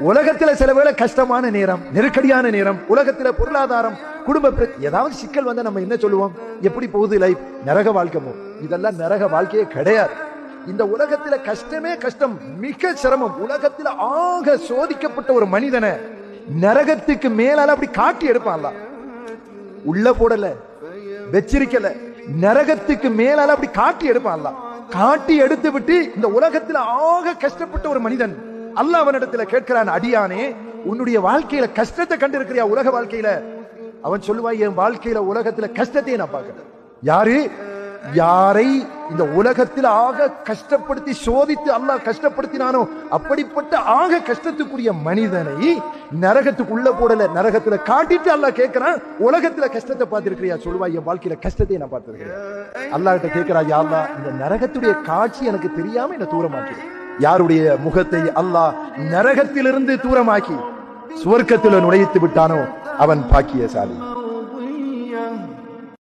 உலகத்துல சில வேளை கஷ்டமான நேரம், நெருக்கடியான நேரம், உலகத்துல பொருளாதாரம், குடும்ப ஏதாவது சிக்கல் வந்தா நம்ம என்ன சொல்லுவோம்? எப்படி போகுது லைஃப்? நரக வாழ்க்கை. இதெல்லாம் நரக வாழ்க்கையே கிடையாது. இந்த உலகத்துல கஷ்டமே கஷ்டம், மிக சிரமம். உலகத்துல ஆக சோதிக்கப்பட்ட ஒரு மனிதனை நரகத்துக்கு மேலால அப்படி காட்டி எடுப்பான்ல, உள்ள போடல, வெச்சிருக்கல, நரகத்துக்கு மேலால அப்படி காட்டி எடுப்பான்ல. காட்டி எடுத்து விட்டு இந்த உலகத்துல ஆக கஷ்டப்பட்ட ஒரு மனிதன் அல்லாஹ் அவனிடத்துல கேட்கிறான், அடியானே உன்னுடைய வாழ்க்கையில கஷ்டத்தை கண்டு இருக்கிறியா? உலக வாழ்க்கையில. அவன் சொல்லுவான், என் வாழ்க்கையில உலகத்துல கஷ்டத்தையே நான் பார்க்கிறேன். யாரு? யாரை இந்த உலகத்தில் ஆக கஷ்டப்படுத்தி சோதித்து அல்லாஹ் கஷ்டப்படுத்தினானோ அப்படிப்பட்ட ஆக கஷ்டத்துக்குரிய மனிதனை நரகத்துக்குள்ள போடல, நரகத்துல காட்டிட்டு அல்லாஹ் கேட்கிறான், உலகத்துல கஷ்டத்தை பார்த்திருக்கிறியா? சொல்லுவா, என் வாழ்க்கையில கஷ்டத்தை நான் பார்த்திருக்கிறேன். அல்லாஹ் கிட்ட கேட்கிறா, யா அல்லாஹ் இந்த நரகத்துடைய காட்சி எனக்கு தெரியாம என்ன தூரமாக்கி. யாருடைய முகத்தை அல்லாஹ் நரகத்திலிருந்து தூரமாக்கி சுவர்க்கத்தில் நுழைத்து விட்டானோ அவன் பாக்கியசாலி.